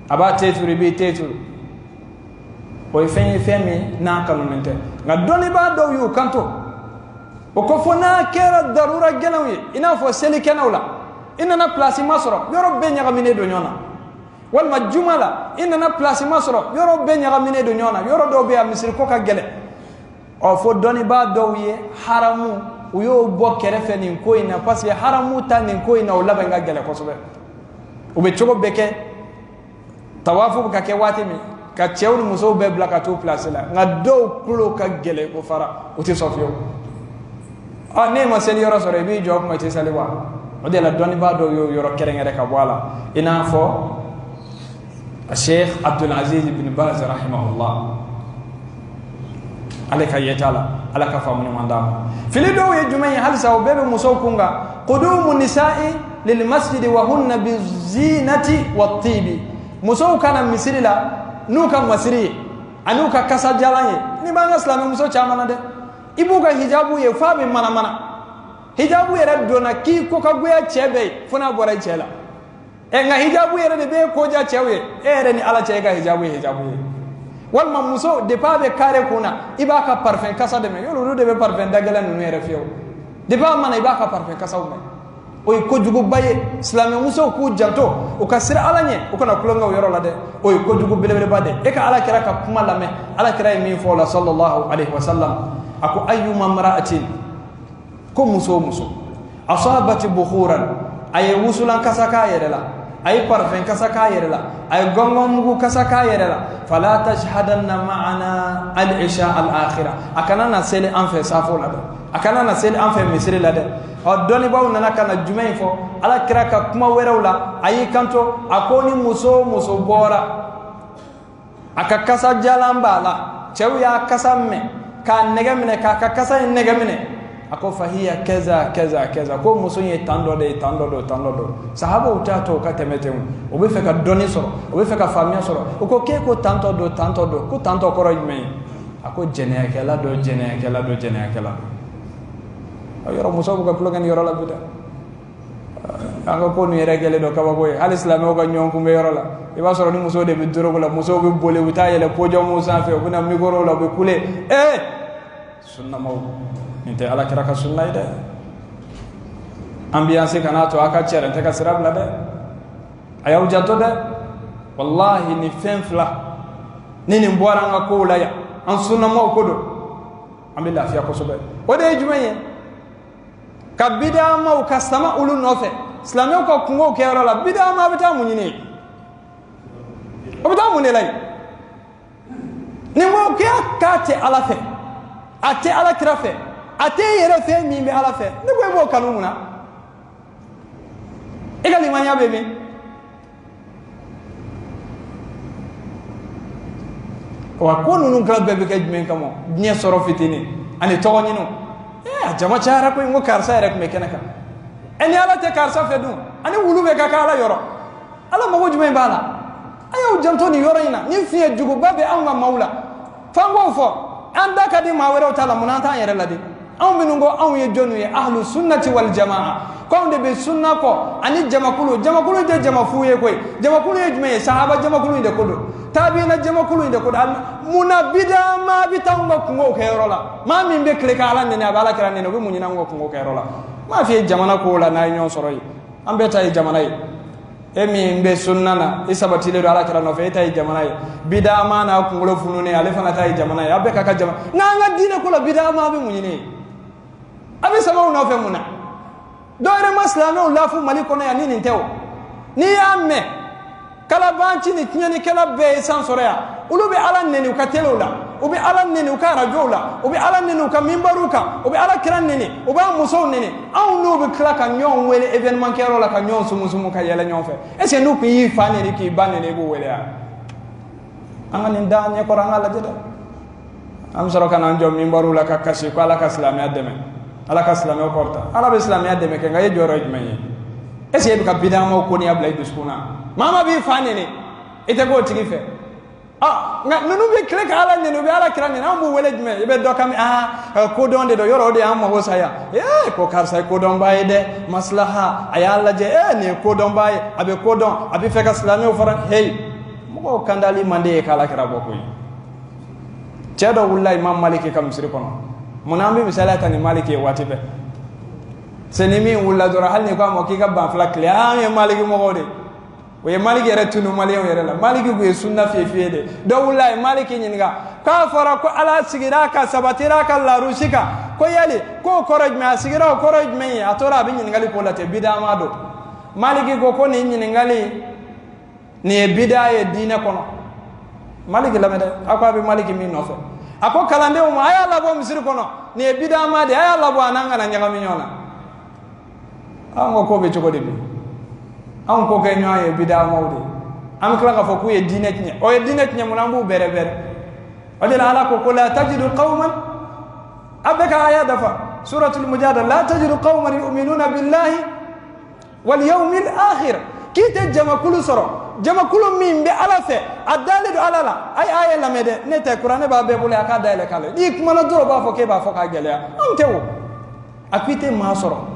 a b'a te turu i b'i te turu o ye fɛn ye fɛn min n'a kanunen tɛ nka dɔnnibaa dɔw y'u kanto o ko fo n'a kɛra darura gɛlɛnw ye i n'a fɔ selikɛnɛw la i nana place ma sɔrɔ yɔrɔ bɛɛ ɲagaminen don ɲɔgɔn na walima juma la i nana place ma sɔrɔ yɔrɔ bɛɛ ɲagaminen don ɲɔgɔn na yɔrɔ dɔw bɛ yen a misiri ko ka gɛlɛn ɔ fo dɔnnibaa dɔw ye haramu u y'o bɔ kɛrɛfɛ nin ko in na parce que haramu ta nin ko in na o labɛn ka gɛlɛn kosɛbɛ u bɛ cogo bɛɛ kɛ tawafu bɛ ka kɛ waati min ka cɛw ni musow bɛɛ bila ka t'u place la nka dɔw tulo ka gɛlɛn ko fara u tɛ sɔn fiyewu ne ma seli yɔrɔ sɔrɔ i b'i jɔ kuma i tɛ seli wa o de la dɔnnibaa dɔw y'o yɔrɔ kɛrɛnkɛrɛn ka bɔ a la i n'a fɔ Sheikh Abdul Aziz ibn Baz rahimahullah ale ka yeta la ala ka faamu ɲuman d'a ma fili dɔw ye jumɛn ye halisa o bɛɛ bɛ musow kun kan qudumu nisa'i lil masjidi wa hunna bi zinati wa tibi musow kana misiri la n'u ka masiri ye an'u ka kasa jalan ye ni b'an ka silamɛ muso caman na dɛ i b'u ka hijabu ye f'a bɛ manamana hijabu yɛrɛ donna k'i ko ka goya cɛ bɛɛ ye fo n'a bɔra i cɛ la nka hijabu yɛrɛ de bɛ ko ja cɛw ye e yɛrɛ ni ala cɛ e ka hijabu ye hijabu ye walima muso depuis a bɛ kare kun na i b'a ka parfum kasa de mɛn yɔrɔ olu de bɛ parfum dagɛlɛn ninnu yɛrɛ fiyewu depuis a mana i b'a ka parfum kasaw mɛn o ye kojuguba ye silamɛ musow k'u janto u ka siran ala ɲɛ u kana tulonkɛ o yɔrɔ la dɛ o ye kojugu belebeleba de e ka ala kira ka kuma lamɛn ala kira ye min fɔ o la sallallahu alaihi wasallam a ko ayyuma mra'atin ko muso o muso asabati bukhuran a ye wusulan kasa k'a yɛrɛ la a ye parfum kasa k'a yɛrɛ la a ye gɔngɔn mugu kasa k'a yɛrɛ la fala tashhadanna ma'ana al-isha al-akhira a kana na seli an fɛ safo la dɛ a kana na seli an fɛ misiri la dɛ ɔ dɔnnibaaw nana ka na jumɛn in fɔ ala kira ka kuma wɛrɛw la a y'i kanto a ko ni muso o muso bɔra a ka kasa jalan b'a la cɛw y'a kasa minɛ k'a nɛgɛ minɛ k'a ka kasa in nɛgɛ minɛ a ko fahiya kɛza kɛza kɛza ko muso in ye tan dɔ de ye tan dɔ don tan dɔ don sahabaw t'a to o ka tɛmɛ ten o bɛ fɛ ka dɔnni sɔrɔ o bɛ fɛ ka faamuya sɔrɔ o ko k'e ko tan tɔ don tan tɔ don ko tan tɔ kɔrɔ jumɛn ye a ko jɛnɛyakɛla don jɛnɛyakɛla don jɛnɛyakɛla don yɔrɔ musow bɛ ka tulonkɛ ni yɔrɔ la bi dɛ an ka ko nin yɛrɛ kɛlen don kabako ye hali silamɛw ka ɲɔgɔn kun bɛ yɔrɔ la i b'a sɔrɔ ni musow de bɛ dorogo la musow bɛ boli u bɛ taa yɛlɛ pojɔnw sanfɛ u bɛ na mikoro la u bɛ kule sunnamaw nin tɛ ala kira ka sunna ye dɛ ambiance kana to a ka cɛrɛn tɛ ka sira bila dɛ a y'aw janto dɛ wallahi ni fɛn fila ni nin bɔra an ka kow la yan an sunnamaw ko don an bɛ lafiya kosɛbɛ o de ye jumɛn ye ka bid'amaw ka sama olu nɔfɛ silamɛw ka kungow kɛyɔrɔ la bid'ama bɛ taa mun ɲini o bɛ taa mun de la yen nin ko k'a tɛ ala fɛ a tɛ ala kira fɛ a tɛ e yɛrɛ fɛ min bɛ ala fɛ ne ko i b'o kanu mun na e ka limaniya bɛ min wa ko ninnu kɛra bɛɛ bɛ kɛ jumɛn kama diɲɛ sɔrɔ fitinin ani tɔgɔ ɲiniw a jama cayara ko n ko karisa yɛrɛ tun bɛ kɛnɛ kan ni ala tɛ karisa fɛ dun ani wulu bɛ ka kɛ ala yɔrɔ ala mago jumɛn b'a la a y'aw janto nin yɔrɔ in na ni fiɲɛ juguba bɛ anw ka maaw la f'an k'o fɔ an da ka di maa wɛrɛw ta la mun na an t'an yɛrɛ ladi anw minnu ko anw ye jɔnw ye ahlu sunnati wal jamaa ko anw de bɛ sunna kɔ ani jamakulu jamakulu tɛ jamafu ye koyi jamakulu ye jumɛn ye sahaba jamakulu in de ko don tabiina jamakulu in de ko don munna bid'ama bɛ taa anw ka kungow kɛyɔrɔ la maa min bɛ tile ka ala nɛnɛ a bɛ ala kira nɛnɛ o bɛ mun ɲini anw ka kungow kɛyɔrɔ la m'a f'i ye jamana kow la n'a ye ɲɔgɔn sɔrɔ yen an bɛɛ ta ye jamana ye e min bɛ sunna na i sabatilen don ala kira nɔfɛ e ta ye jamana ye bid'ama n'a kunkolo fununen ale fana ta ye jamana ye a bɛɛ ka jamana n'an ka diinɛ ko la bid'ama bɛ mun ɲini a bɛ samaw nɔfɛ mun na dɔw yɛrɛ ma silamɛw lafu mali kɔnɔ yan ni nin tɛ o n'i y'a mɛn kalabanci ni tiɲɛnikɛla bɛɛ ye san sɔrɔ yan olu bɛ ala nɛni u ka telew la ubi ala nini uka rajola ubi ala nini uka mimbaruka ubi ala kiran nini uba muso nini aw no be kla ka nyon wele événement kero la ka nyon sumu ka yele nyon fe est ce nous qui fa nini ki ban nini bu wele ya angani ndanye ko ranga la jeda am soro kana njo mimbaru la ka kashi ko ala ka islamiyya deme ala ka islamiyya korta ala be islamiyya deme ke ngaye joro jmenye est ce que ka bidama ko ni abla iduskuna mama bi fa nini ite ko tigi fe nga nunu be kle ka ala nenu be ala kirani na mu wele jme be do kam ko don de do yoro de am ho saya ko kar say ko don baye de maslaha ayalla je ni ko don baye abe ko don abi fe ka islami o faran hey mo kandali mande kala kira bokoy cedo wallahi imam maliki kam siri kono munambi misalata ni maliki wati be senimi walla dora halni ko mo ki ga ban flak le maliki mo gode we maliki yere tunu maliyo yere la maliki go sunna fe de do wallahi maliki nyinga ka fara ko ala sigira ka sabatira ka la rusika ko yali ko koroj ma sigira koroj me atora bi nyingali ko late bidama do maliki go ko ni nyingali ni bidaye dina kono maliki lamede akwa bi maliki min nofo ako kalande o aya labo misiri kono ni bidama de aya labo ananga na nyaga minyona ango ko be chogode bi an ko ke nyaa bida mawde am kala ka foku e dinet nya o e dinet nya munambu bere o de ala ko la tajidu qauman abaka aya dafa suratul mujadala la tajidu qauman yu'minuna billahi wal yawmil akhir kite jama kulu soro jama kulu min be ala fe adalidu ala la ay aya la mede ne te qur'ane ba be bule aka dale kale di kuma na duro ba fo ke ba fo ka gele am tewo akite ma soro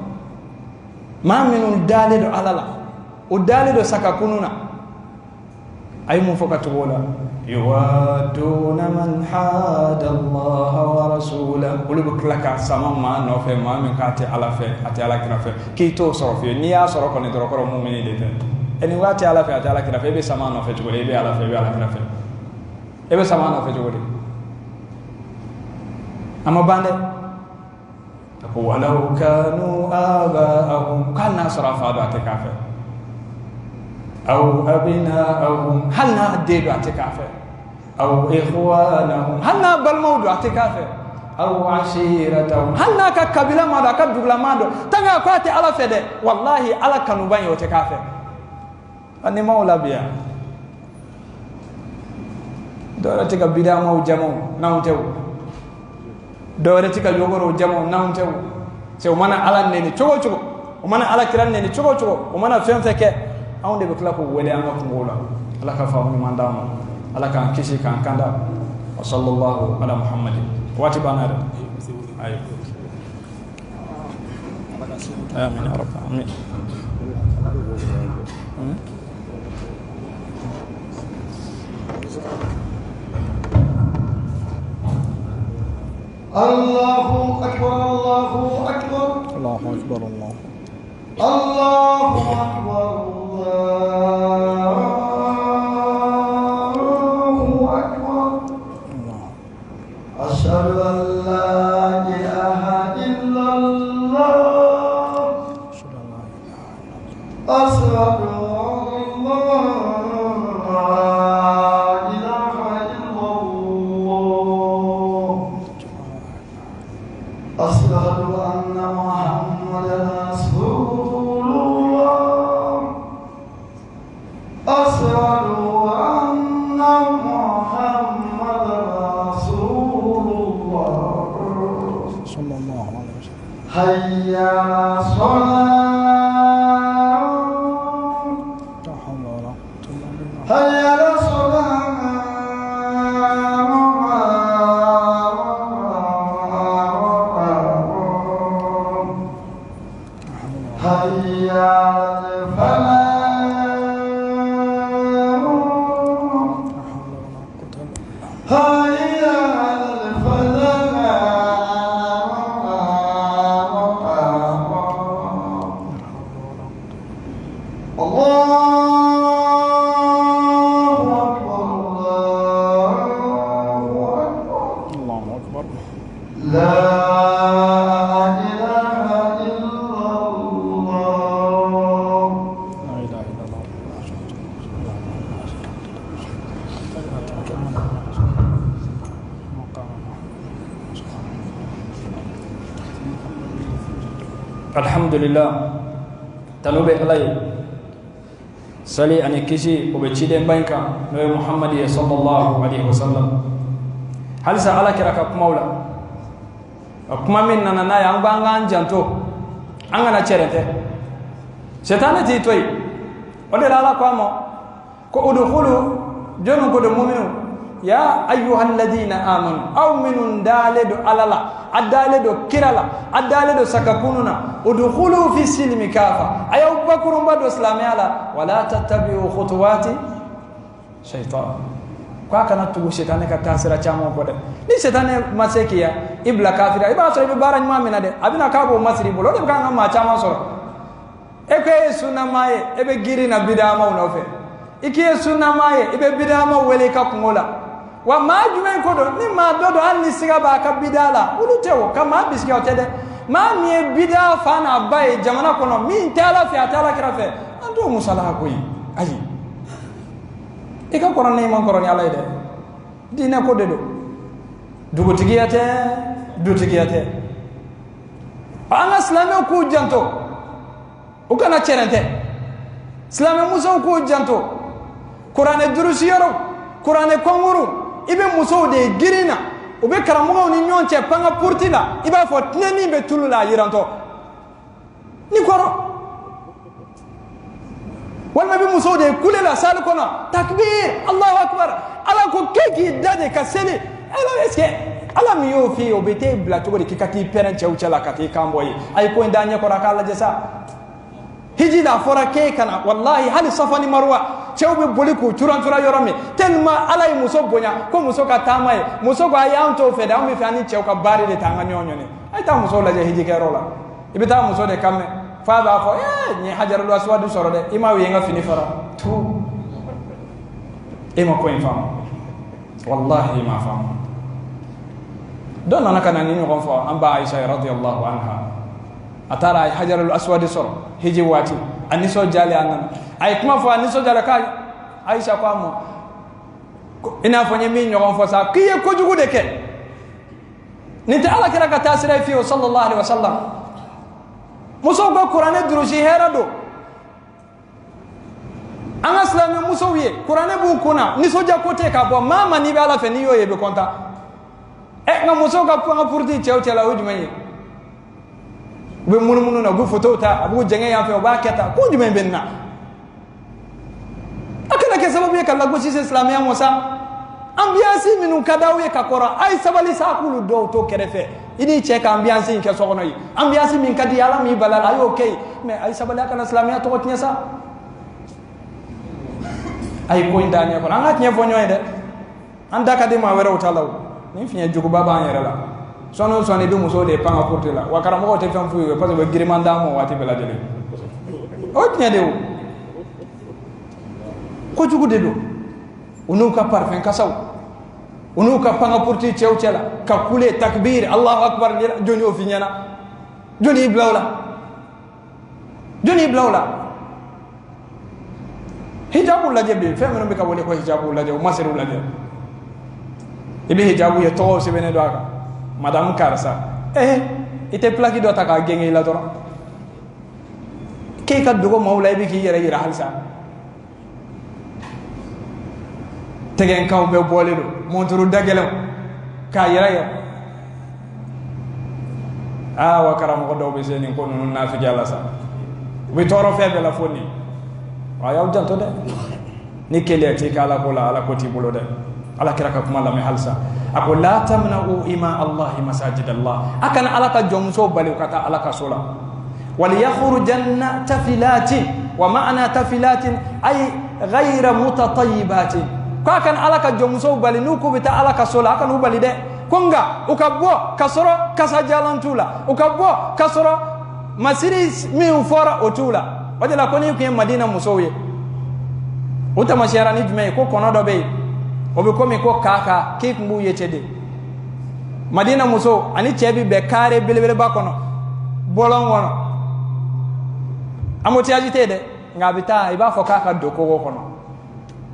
ma minun dalidu ala la udalido saka kununa ay mu fokatu wala yuwaduna man hada Allah wa rasulahu ulu klaka sama ma no fe ma min kati ala fe ati ala kina fe ki to so fe ni ya so ko ni to ko mu'mini de fe eni wati ala fe ati ala kina fe be sama no fe to be ala fe be ala kina fe e be sama no fe to de ama bande ko walau kanu aba'ahum kana sarafa da te kafe أو أبناءهم هل نهديد اعتكافه أو إخوانهم هل نقبل موضوع اعتكافه أو عشيرتهم هل ناك كبيلة ما داك دوغلا ما دو تنغا كواتي على فده والله على كانوبان يعتكافه أني مولا بيا دورتك بدا مو جمو ناونتو دورتك يوغرو جمو ناونتو سو مانا على نيني تشوغو تشوغو ومانا على كران نيني تشوغو تشوغو ومانا فهم فكه aunde be kala ko wele anga ko ngola ala ka fa mu mandama ala kan kishi kan kanda wa sallallahu ala muhammadin wati banada ayo amin ya rabb amin Allahu akbar Allahu akbar Allahu akbar Allah Allahu akbar Allahu akbar Asyhadu an la ilaha illallah Asyhadu an la ilaha illallah Asyhadu anna Muhammadan أشهد أن محمدا رسول الله صلى الله عليه وسلم حي على الصلاة حي على الصلاة حي على الفلاح alhamdulillah tanube alay sali ani kisi o be ciden banka no Muhammad sallallahu alaihi wasallam hal sa ala kira ka maula kuma min nana na yang bangan janto angana cerete setana ti toy o de la ko mo ko udkhulu jonu ko de mu'minu ya ayyuhalladhina amanu aw minun dalidu alala adaledo kirala adaledo sakakununa udkhulu fi silmi kafa ayaw bakurum bado islamiyala wala tattabi'u khutuwati shaytan kwa kana tugu shetane ka tasira chamo ko de ni shetane masekiya ibla kafira iba so ibe barany mamina de abina ka bo masri bolo de ka ma chama so e ko sunna maye ebe giri na bidama no fe ikiye sunna maye ebe bidama wele ka kungola wa majume kodo ni ma dodo anni siga ba ka bidala ulutewo kama biski otede ma mi bida fana bay jamana kono min tala fi atala kirafe ando musala ko yi ayi e ka kono ne man kono ni alay de dina ko dedo dugo tigiyate du tigiyate anga islamo ko janto o kana cherente islamo muso ko janto qur'ane durusi yoro qur'ane konguru ibe muso de girina ube karamugo ni nyonche panga purtila iba fo tneni be tulula yiranto ni koro wal mabi muso de kulela sal kono takbir Allahu akbar ala ko keki dade kaseli ala eske ala mi yo fi obete blato de kikati peren chawchala kati kamboyi ay ko ndanya ko rakala jesa hijida fora ke kana wallahi hal safani marwa chewbe boliku turan yorome telma alay muso bonya ko muso ka tamaye muso ko ayanto fe da mi fani chewka bari de tanga nyonyone ay ta muso la je hiji ke rola ibita muso de kamme fa ba ko ni hajarul aswad soro de ima wi nga fini fara tu ima ko infam wallahi ma fam don nana kana ni ngon fo amba Aisha radhiyallahu anha atara hajarul aswad soro hiji wati aniso jali anan ay kuma fo aniso jali ka Aisha kwa mo ina fonye mi nyon fo sa kiye ko jugu de ke ni ta ala kira ka tasira fi sallallahu alaihi wasallam muso go qur'ane durushi herado an islami muso wiye qur'ane bu kuna ni soja ko te ka bo mama ni be ala fe ni yo yebe konta e nga muso ka purti chewchela hujumani be munu na gu photo ta abu jenge ya fe o ba keta ko jume benna akana ke sababu ka lagu sisi islamia musa ambiance minu kadawe ka kora ay sabali sakulu do to kerefe ini che ka ambiance ke sokono yi ambiance min kadi yala mi balal ay okay mais ay sabali kana islamia to tnya sa ay ko indanya ko anga tnya fonyo de anda kadi ma wera utalaw ni finya jugo baba nyere la sono soni du muso de panga porte la wakara mo te fam fuyo parce que girimanda mo wati bela dele o tnya de ko jugo de do unu ka parfum kasaw unu ka panga porte chewchela ka kule takbir Allahu akbar joni o finyana joni blawla hijabu la jebe femme no be ka woni ko hijabu la jebe masiru la jebe ibe hijabu ye to se bene do aka madame Karsa ite plaki do taka genge la doro ke ka dugo mawlay bi ki yere yira halsa tegen kaw be bolelo monturu dagelo ka yira ya wa karam ko do be seni ko non nafi jalla sa bi toro febe la fonni wa yaw janto de ni kele ti kala ko la ala ko ti bolo de ala kiraka kuma la me halsa ako la tamna'u ima Allah masajid Allah akan alaka jomso bali kata alaka sola wal yakhrujanna tafilatin wa ma'na tafilatin ay ghayra mutatayyibatin ka kan alaka jomso bali nuku bita alaka sola akan ubali de konga ukabbo kasoro kasajalantula ukabbo kasoro masiri mi ufora otula wajala koni ku Madina musowe utamashara ni jume ko kono do be obe komi ko kaka ke kumbu yetede Madina muso ani chebi be kare belebele bakono bolon wono amoti ajitede ngabita iba fo kaka doko wokono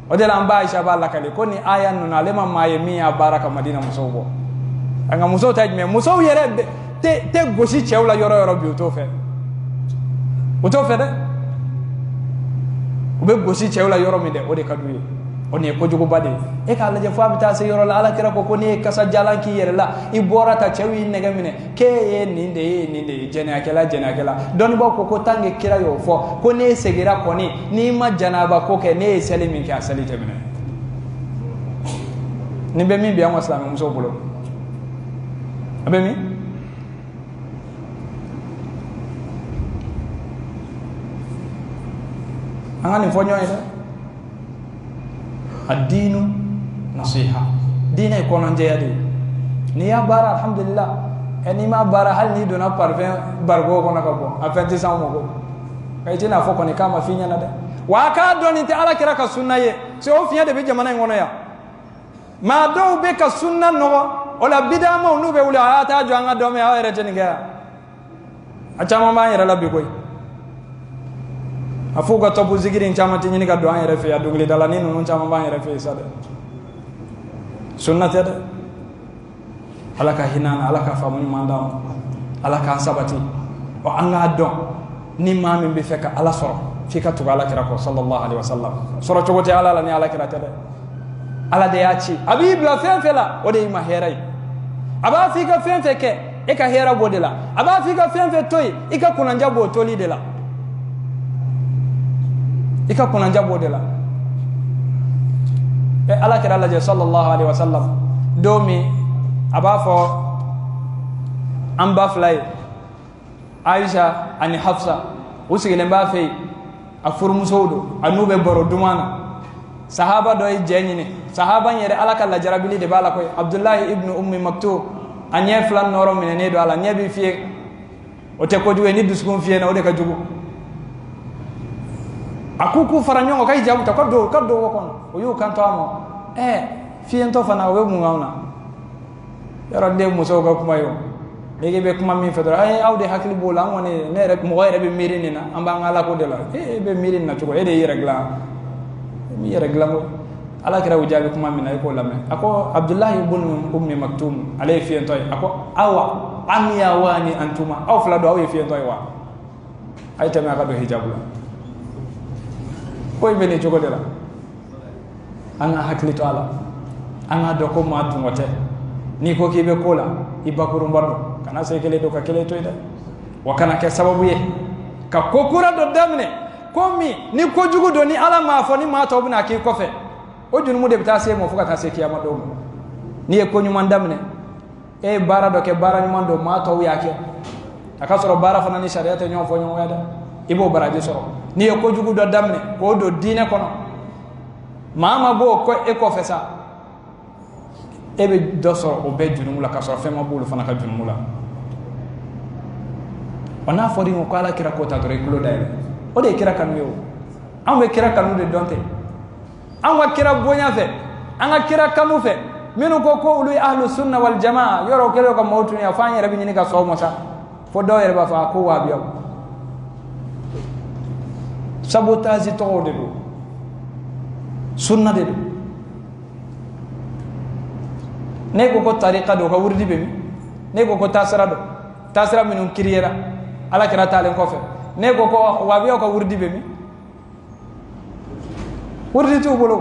odela amba Aisha balla kale koni aya nuna lema maye miya baraka Madina muso bo anga muso tajme muso yere te goshi chewla yoro bi to fe o to fede o be gosi cewla yoro mi de o de kadu on e ko jogo bade e ka laje fa bita se yoro la ala kira ko ni kasa jalan ki yere la i borata cewi nega mine ke ye ninde jene akela doni ba ko tange kira yo fo ko ne segira ko ni ma janaba ko ke ne seli min ka sali te mine ni be mi bi an waslam muso bolo abe mi angani fonyo ida ad-dinu nasiha dina ko non jeyadi ni ya bara alhamdulillah eni ma bara hal ni dona parfum bargo ko nakabo afenti samo ko kay tina foko ni kama finya na de wa ka doni te ala kira ka sunna ye se o finya de be jamana ngono ya ma do be ka sunna no ola bidama onu be wala ata jo anga do me ha ere teni ga achama ma yera labbi koy afuga topu zikiri nchama tinyini ka doa yere fe ya dungli dala ninu nchama ba yere fe sade sunnat yade alaka hinana alaka famuni mandam alaka sabati o anga do ni mami bi feka ala soro fika to ala kira ko sallallahu alaihi wasallam soro chogote ala ni ala kira tade ala de yachi abi bla fenfela o de ma herai aba fika fenfeke e ka hera bodela aba fika fenfe toy e ka kunanja bo toli de la ika kuna njabo de la e ala kira Allah sallallahu alaihi wasallam domi abafo amba fly Aisha ani Hafsa usigele mbafe afurmu sawdo anube boro dumana sahaba do jenyine sahaba nyere ala kala jarabili de bala koy Abdullah ibn Ummi Maktum anye flan noro minene do ala nyebi fie o te ko duwe ni duskum fie na o de ka jugu akuku faranyongo kai jamu ta kado wakon oyu kanto amo fiento fana we mu ngauna yaro de muso ga kuma yo legi be kuma mi fedora awde hakli bola ngone ne rek mo be mirini na amba ngala ko de la be mirini na tuko de regla mi regla mo ala kira ujabe kuma mi na ko lame ako Abdullah ibn Ummi Maktum alay fiento ako awa amiya wani antuma aw flado aw fiento wa ay tama ka do hijabula koy bene jogode la anga hakli to ala anga do ko ma dum wote ni ko kibe kola ibakuru mbado kana se kele do ka kele to ida wakana ke sababu ye ka kokura do damne komi ni ko jugu do ni ala ma fo ni ma to buna ki kofe o junu mu de bita se mo fuka ta se kiyama do ni e ko nyuma damne e bara do ke bara nyuma do ma to yake akasoro bara fana ni sharia te nyon fo nyon wada ibo baraje soro ni ko jugu do damne ko do dine kono mama bo ko e ko fesa ebe do so o be junumula ka so fema bulu fana ka junumula ona fori mo kala kira ko ta dore kulo dai o de kira kanu yo an be kira kanu de donte an wa kira bonya fe an ga kira kanu fe minu ko ulu ahlus sunna wal jamaa yoro kelo ka mawtu ya fanya rabi ni ka so mo sa fo do yere ba fa ko wa biyo sabotage to de do sunna de do ne ko tariqa do ka wurdi be mi ne ko tasra minun kiriyera ala kira talen ko fe ne ko wa biyo ka wurdi be mi wurdi to bolo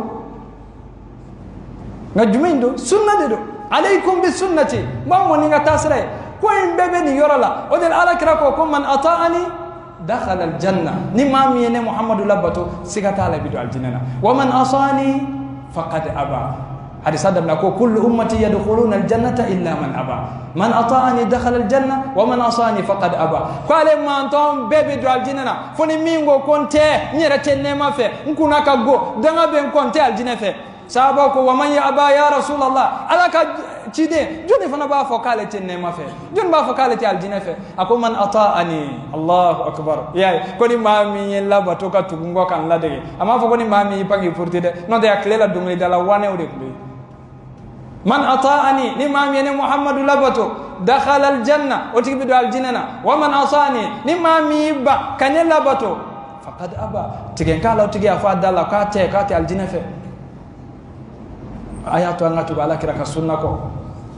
nga jumindo sunna de do alaykum bi sunnati ma mo ni nga tasra ko en bebe ni yorala o del ala kira ko man ata'ani dakhala al janna ni ma mi ne muhammadu labato sigata la bidu al janna wa man asani faqad aba hadis adam na ko kullu ummati yadkhuluna al jannata illa man aba man ata'ani dakhala al janna wa man asani faqad aba ko ale man ton bebe du al janna foni mingo konte nyere tenne ma fe nkuna ka go danga ben konte al janna fe sahaba ko wa man ya aba ya rasulullah alaka cide joni fana ba fo kale tenne ma fe jon ba fo kale ti al janna fe ako man ata'ani allahu akbar ya ko ni mami yella bato ka tugungo kan la dege ama fo ko ni mami pangi furtide no de aklela dungli dala wane o de ko man ata'ani ni mami ne muhammadu labato dakhala al janna o tibi do al jinana wa man asani ni mami ba kanyela bato faqad aba tigen kala o tigi afa dala ka te al jinna fe ayatu angatu bala kira ka sunna ko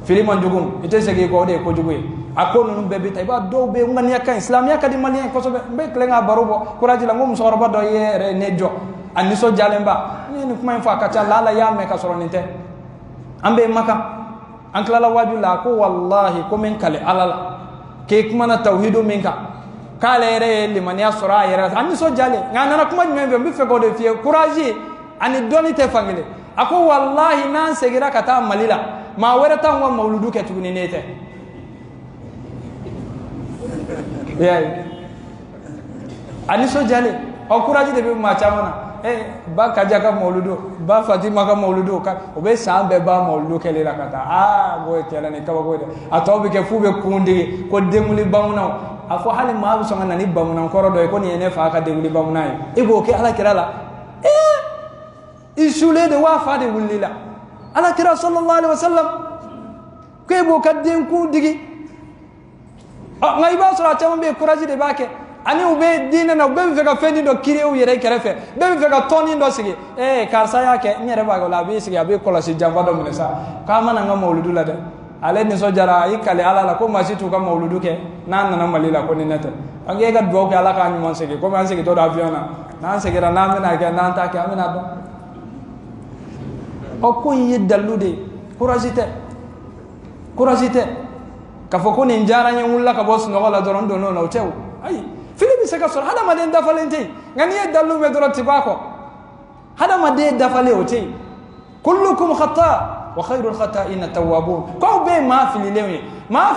filima njugum ite segi ko de ko jugu akon num bebe tay ba do be ngani yakkan islamia kadi malien ko so be klenga barubo kuraji la ngum so roba do yere nejo anni so jalemba ni kuma fa ka ta lala ya me ka soro ninte ambe maka ankla la waju la ko wallahi ko men kale alala ke kuma na tauhidu minka kale re limania sura yere anni so jale ngana na kuma nyembe mbi fe ko de fie kuraji ani doni te fangile ako wallahi nan segira kata malila ma wera tan wa mauludu ke tuguni nete ani so jale o kuraji de be ma chamana ba kaja ka mauludu ba fatima ka mauludu ka o be sambe ba mauludu ke lera kata go tela ne ka go de atobi ke fube kundi ko demuli bamuna afo hali ma bu songa nani bamuna ko rodo ko ni ne fa ka demuli bamuna e go ke ala kirala isule de wa fa de wulila ala kira sallallahu alaihi wasallam ke bo kadden ku digi ngai ba sura chama be kuraji de bake ani ube dina na ube vega fendi do kire u yere kerefe be vega toni do sigi karsa yake nyere ba go la be sigi abe kola si jamba do minesa kama na nga mauludu la de ale ni so jara ikale ala la ko masitu ka mauludu ke nan na malila ko ni nete ange ga do ke ala ka ni mon sigi ko man sigi to do aviona nan sigi ra na mena ke nan ta ke amina do o ko yidalude couragité kafoko ni njara nyulla ka boss no wala doron do no tew ay filibi saka sor hada maden dafalente ngani yidalu me dorati bako hada made dafale ote kullukum khata wa khairul khata'in tawwabun ko be ma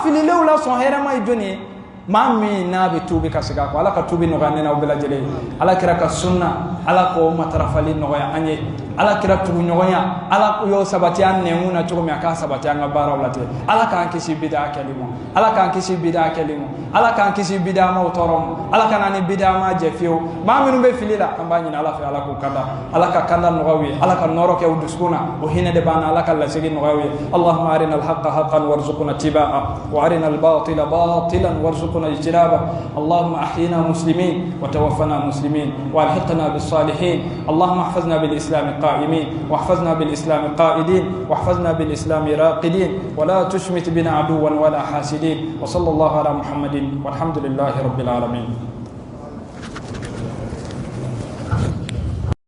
fililew la son hera may joni mami na be tubi kasiga ko ala ka tubi no ganena o bela jele ala kira ka sunna ala ko matarafali no ya anye ala kira tubu nyonya ala yo sabati an nemuna to mi aka sabati an bara ulate ala ka an kisi bid'a kalimo ala ka an kisi bid'a kalimo ala ka an kisi bid'a ma torom ala ka nani bid'a ma jefio mami no be filila ambani ala fa ala ko kanda ala ka kanda no gawi ala ka noro ke uduskuna o hina de bana ala ka la sigi no gawi allahumma arina al haqqa haqqan warzuqna tibaa wa arina al batila batilan warzuqna ijtinaba allahumma ahyina muslimin wa tawaffana muslimin wa alhiqna bis salihin allahumma ihfazna bil islam قائمين واحفظنا بالإسلام قائدين واحفظنا بالإسلام راقدين ولا تشمت بنا عدوا ولا حاسدين وصلى الله على محمد والحمد لله رب العالمين.